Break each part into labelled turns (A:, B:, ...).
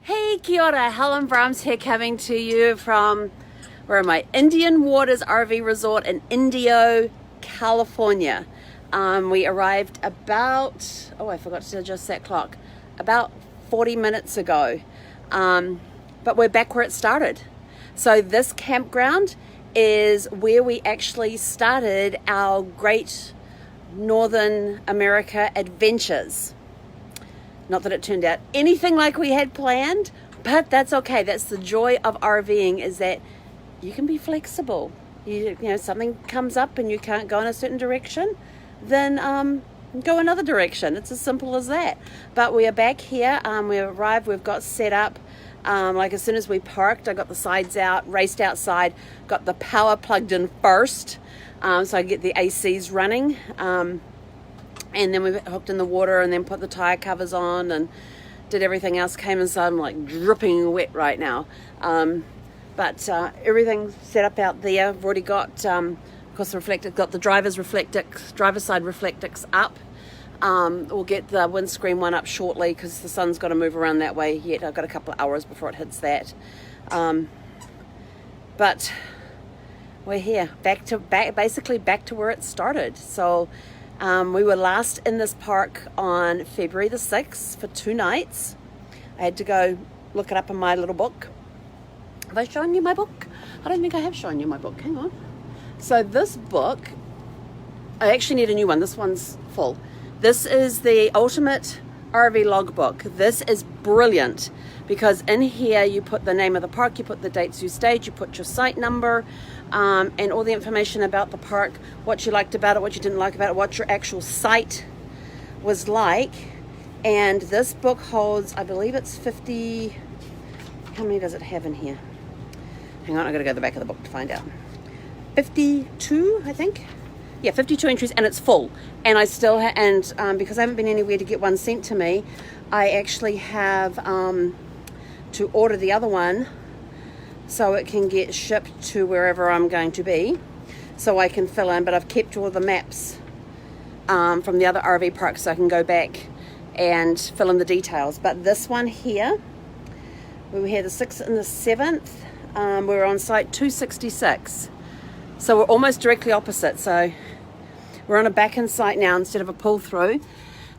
A: Hey, kia ora, Helen Brahms here, coming to you from, where am I? Indian Waters RV Resort in Indio, California. We arrived about, I forgot to adjust that clock, about 40 minutes ago. But we're back where it started. So this campground is where we actually started our great Northern America adventures. Not that it turned out anything like we had planned, but that's okay. That's the joy of RVing, is that you can be flexible. You know, something comes up and you can't go in a certain direction, then go another direction. It's as simple as that. But we are back here. We arrived. We've got set up. Like as soon as we parked, I got the sides out, raced outside, got the power plugged in first, so I get the ACs running. And then we hooked in the water and then put the tire covers on and did everything else. Came inside, I'm like dripping wet right now. But everything's set up out there. I've already got, of course, got the driver's side reflectix up. We'll get the windscreen one up shortly because the sun's got to move around that way yet. I've got a couple of hours before it hits that. But we're here, basically back to where it started. So we were last in this park on February the 6th for 2 nights. I had to go look it up in my little book. Have I shown you my book? I don't think I have shown you my book. Hang on. So this book, I actually need a new one. This one's full. This is the Ultimate RV Logbook. This is brilliant because in here you put the name of the park, you put the dates you stayed, you put your site number, and all the information about the park, what you liked about it, what you didn't like about it, what your actual site was like. And this book holds, I believe it's 50, how many does it have in here? Hang on, I gotta go to the back of the book to find out. 52, I think. Yeah, 52 entries, and it's full. And I still because I haven't been anywhere to get one sent to me, I actually have to order the other one so it can get shipped to wherever I'm going to be, so I can fill in. But I've kept all the maps from the other RV parks so I can go back and fill in the details. But this one here, we were here the 6th and the 7th. We were on site 266. So we're almost directly opposite. So we're on a back-in site now instead of a pull-through.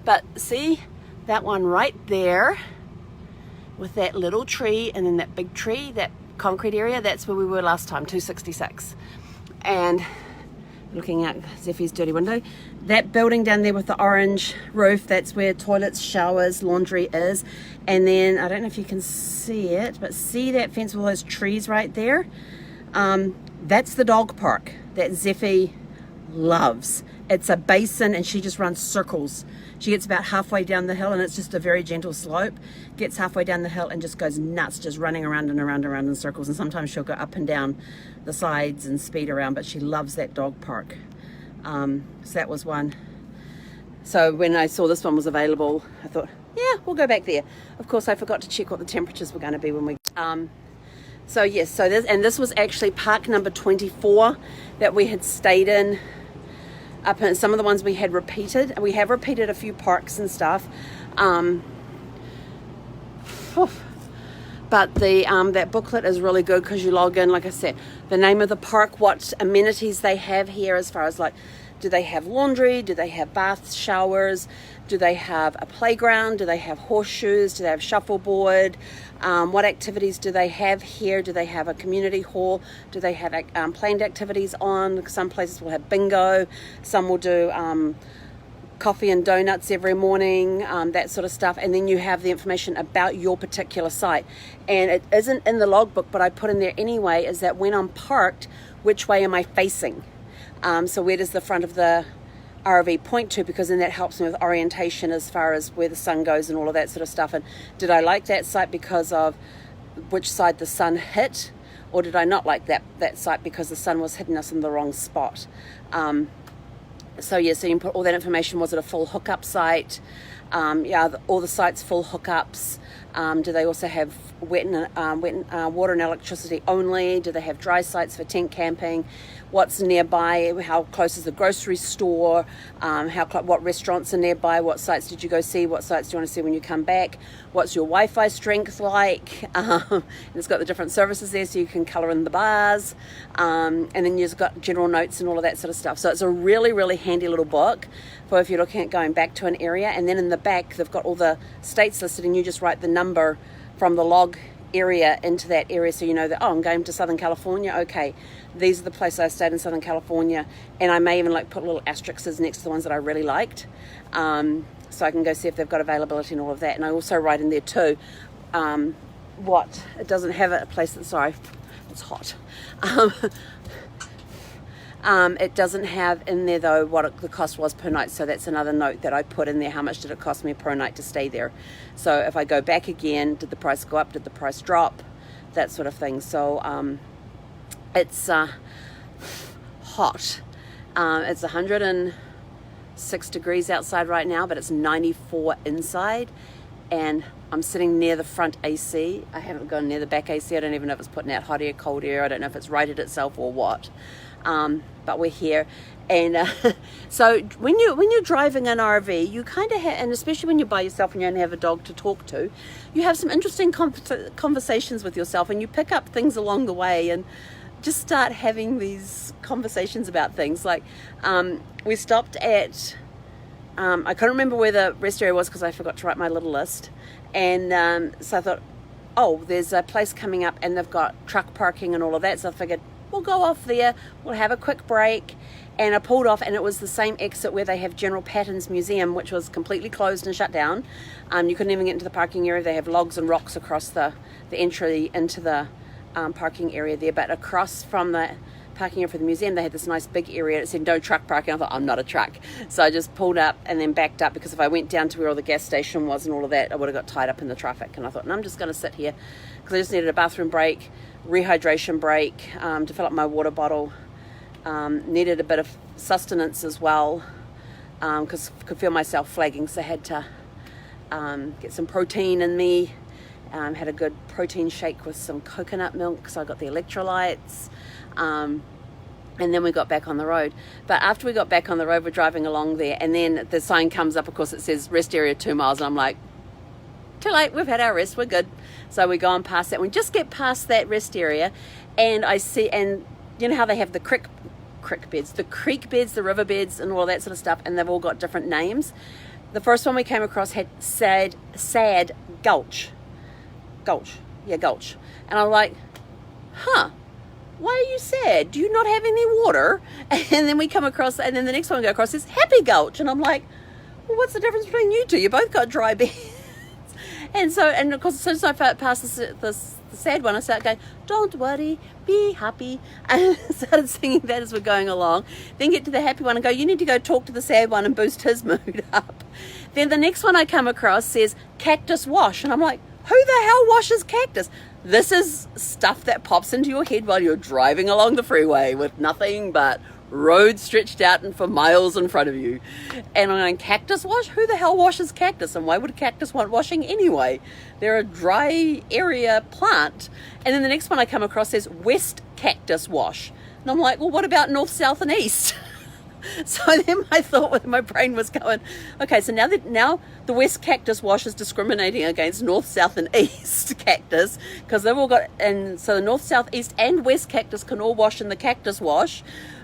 A: But see that one right there with that little tree and then that big tree, that concrete area, that's where we were last time, 266. And looking out Zephy's dirty window, that building down there with the orange roof, that's where toilets, showers, laundry is. And then, I don't know if you can see it, but see that fence with all those trees right there? That's the dog park that Zephy loves. It's a basin and she just runs circles. She gets about halfway down the hill and it's just a very gentle slope. Gets halfway down the hill and just goes nuts, just running around and around and around in circles. And sometimes she'll go up and down the sides and speed around, but she loves that dog park. So that was one. So when I saw this one was available, I thought, yeah, we'll go back there. Of course, I forgot to check what the temperatures were going to be when we... So yes, this was actually park number 24 that we had stayed in. Up in some of the ones we had repeated. We have repeated a few parks and stuff. But that booklet is really good because you log in, like I said, the name of the park, what amenities they have here as far as like, do they have laundry? Do they have baths, showers? Do they have a playground? Do they have horseshoes? Do they have shuffleboard? What activities do they have here? Do they have a community hall? Do they have planned activities on? Some places will have bingo. Some will do coffee and donuts every morning, that sort of stuff. And then you have the information about your particular site. And it isn't in the logbook, but I put in there anyway, is that when I'm parked, which way am I facing? So where does the front of the RV point to, because then that helps me with orientation as far as where the sun goes and all of that sort of stuff. And did I like that site because of which side the sun hit, or did I not like that site because the sun was hitting us in the wrong spot? So you can put all that information. Was it a full hookup site? All the sites full hookups. Do they also have water and electricity only? Do they have dry sites for tent camping? What's nearby? How close is the grocery store? What restaurants are nearby? What sites did you go see? What sites do you want to see when you come back? What's your Wi-Fi strength like? And it's got the different services there, so you can colour in the bars. And then you've got general notes and all of that sort of stuff. So it's a really, really handy little book for if you're looking at going back to an area. And then in the back, they've got all the states listed, and you just write the number from the log area into that area, so you know that, oh, I'm going to Southern California. Okay, these are the places I stayed in Southern California, and I may even like put little asterisks next to the ones that I really liked, so I can go see if they've got availability and all of that. And I also write in there too what it doesn't have a place that, sorry, it's hot. It doesn't have in there though what the cost was per night, so that's another note that I put in there. How much did it cost me per night to stay there? So if I go back again, did the price go up, did the price drop, that sort of thing. So it's hot. It's 106 degrees outside right now, but it's 94 inside, and I'm sitting near the front AC. I haven't gone near the back AC. I don't even know if it's putting out hot air, cold air. I don't know if it's rated itself or what. But we're here, and so when you're driving an RV, you kind of have, and especially when you're by yourself and you only have a dog to talk to, you have some interesting conversations with yourself, and you pick up things along the way, and just start having these conversations about things. Like we stopped at, I can't remember where the rest area was because I forgot to write my little list, and so I thought, oh, there's a place coming up, and they've got truck parking and all of that, so I figured, we'll go off there, we'll have a quick break. And I pulled off, and it was the same exit where they have General Patton's Museum, which was completely closed and shut down. You couldn't even get into the parking area. They have logs and rocks across the entry into the parking area there. But across from the parking area for the museum, they had this nice big area that said no truck parking. I thought, I'm not a truck. So I just pulled up and then backed up, because if I went down to where all the gas station was and all of that, I would have got tied up in the traffic. And I thought, no, I'm just going to sit here, because I just needed a bathroom break, rehydration break, to fill up my water bottle. Needed a bit of sustenance as well, because I could feel myself flagging, so I had to get some protein in me. Had a good protein shake with some coconut milk, so I got the electrolytes, and then we got back on the road. But after we got back on the road, we're driving along there, and then the sign comes up, of course it says rest area 2 miles, and I'm like, too late, we've had our rest, we're good. So we go on past that, we just get past that rest area, and I see, and you know how they have the creek beds, the river beds and all that sort of stuff, and they've all got different names. The first one we came across had sad gulch. And I'm like, huh, why are you sad? Do you not have any water? And then we come across, and then the next one we go across is happy gulch, and I'm like, well, what's the difference between you two? You both got dry beds. And so, and of course, as soon as I passed the sad one, I started going, don't worry, be happy. And I started singing that as we're going along. Then get to the happy one and go, you need to go talk to the sad one and boost his mood up. Then the next one I come across says cactus wash. And I'm like, who the hell washes cactus? This is stuff that pops into your head while you're driving along the freeway with nothing but road stretched out and for miles in front of you. And I'm going, cactus wash? Who the hell washes cactus? And why would a cactus want washing anyway? They're a dry area plant. And then the next one I come across says west cactus wash. And I'm like, well, what about north, south and east? So then my thought, my brain was going, okay, so now the west cactus wash is discriminating against north, south and east cactus, because they've all got, and so the north, south, east and west cactus can all wash in the cactus wash,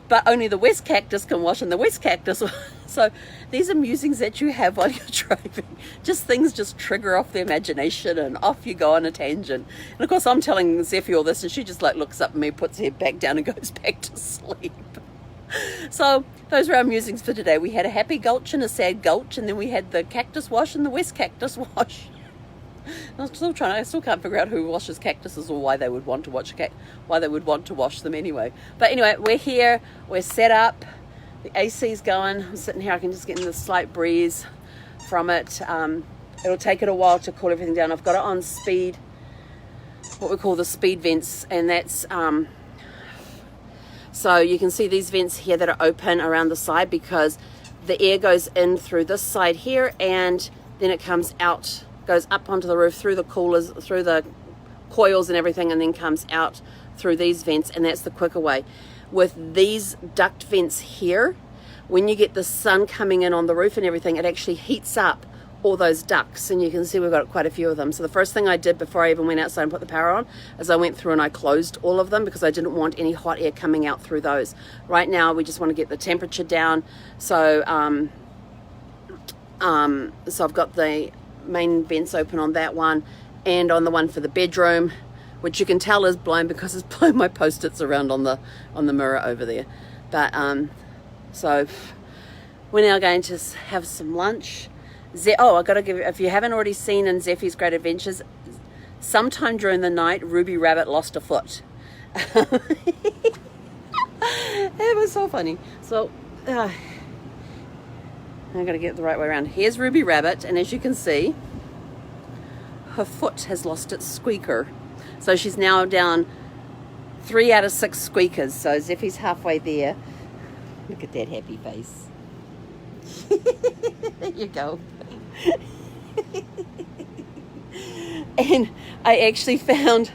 A: but only the west cactus can wash in the west cactus. So these are musings that you have while you're driving. Just things just trigger off the imagination, and off you go on a tangent. And of course I'm telling Zeffie all this, and she just like looks up at me, puts her head back down and goes back to sleep. So those were our musings for today. We had a happy gulch and a sad gulch, and then we had the cactus wash and the west cactus wash. I still can't figure out who washes cactuses or why they would want to wash them anyway. But anyway, we're here, we're set up, the AC's going. I'm sitting here, I can just get in the slight breeze from it. It'll take it a while to cool everything down. I've got it on speed, what we call the speed vents, and that's so you can see these vents here that are open around the side, because the air goes in through this side here and then it comes out goes up onto the roof through the coolers, through the coils and everything, and then comes out through these vents, and that's the quicker way. With these duct vents here, when you get the sun coming in on the roof and everything, it actually heats up all those ducts, and you can see we've got quite a few of them. So the first thing I did before I even went outside and put the power on is I went through and I closed all of them because I didn't want any hot air coming out through those. Right now we just want to get the temperature down, so so I've got the main vents open on that one and on the one for the bedroom, which you can tell is blown because it's blown my post-its around on the mirror over there. But so we're now going to have some lunch. I got to give you, if you haven't already seen in Zeffie's Great Adventures, sometime during the night Ruby Rabbit lost a foot. It was so funny. So I got to get it the right way around. Here's Ruby Rabbit, and as you can see, her foot has lost its squeaker. So she's now down 3 out of 6 squeakers. So Zeffie's halfway there. Look at that happy face. There you go. And I actually found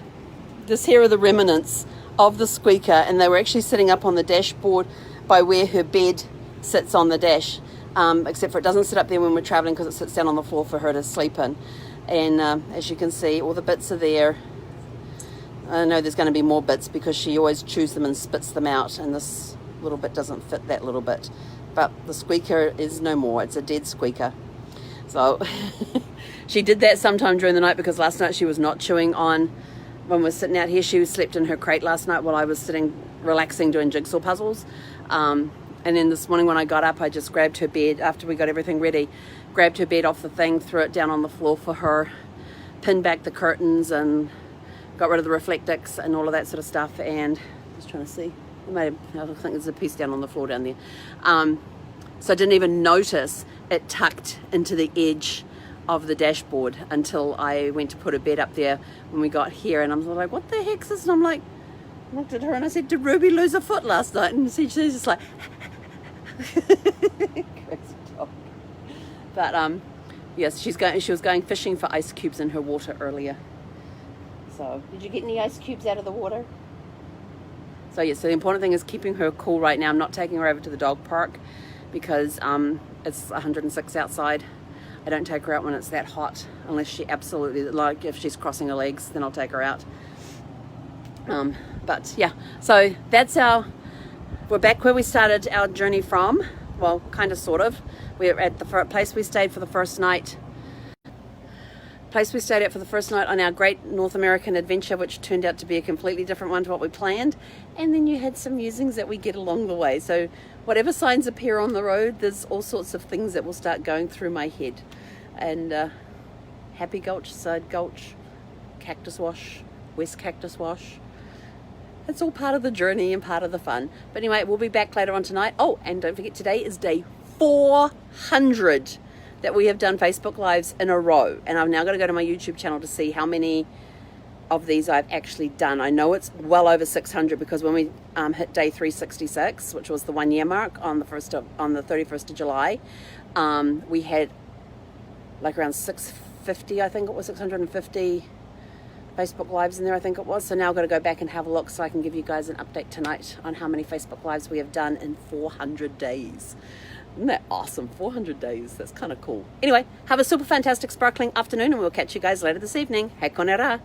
A: this. Here are the remnants of the squeaker, and they were actually sitting up on the dashboard by where her bed sits on the dash, except for it doesn't sit up there when we're traveling because it sits down on the floor for her to sleep in. And as you can see, all the bits are there. I know there's going to be more bits because she always chews them and spits them out, and this little bit doesn't fit that little bit. But the squeaker is no more. It's a dead squeaker. So she did that sometime during the night because last night she was not chewing on, when we were sitting out here, she slept in her crate last night while I was sitting relaxing doing jigsaw puzzles. And then this morning when I got up, I just grabbed her bed after we got everything ready, grabbed her bed off the thing, threw it down on the floor for her, pinned back the curtains and got rid of the reflectix and all of that sort of stuff. And just trying to see, I think there's a piece down on the floor down there. So I didn't even notice it tucked into the edge of the dashboard until I went to put a bed up there when we got here, and I was like, what the heck's this? And I'm like, I looked at her and I said, did Ruby lose a foot last night? And she's just like crazy dog. But yes, she was going fishing for ice cubes in her water earlier. So did you get any ice cubes out of the water? So yes, so the important thing is keeping her cool right now. I'm not taking her over to the dog park because it's 106 outside. I don't take her out when it's that hot unless she absolutely, like if she's crossing her legs, then I'll take her out. But yeah, so that's we're back where we started our journey from. Well, kind of, sort of. We're at the place we stayed for the first night. Place we stayed at for the first night on our great North American adventure, which turned out to be a completely different one to what we planned. And then you had some musings that we get along the way. So whatever signs appear on the road, there's all sorts of things that will start going through my head. And Happy Gulch, Side Gulch, Cactus Wash, West Cactus Wash. It's all part of the journey and part of the fun. But anyway, we'll be back later on tonight. Oh, and don't forget, today is day 400 that we have done Facebook Lives in a row. And I've now got to go to my YouTube channel to see how many of these I've actually done. I know it's well over 600 because when we hit day 366, which was the 1 year mark on the 31st of July, we had like around 650, I think it was 650 Facebook Lives in there, I think it was. So now I've got to go back and have a look so I can give you guys an update tonight on how many Facebook Lives we have done in 400 days. Isn't that awesome? 400 days. That's kind of cool. Anyway, have a super fantastic sparkling afternoon, and we'll catch you guys later this evening. He konera.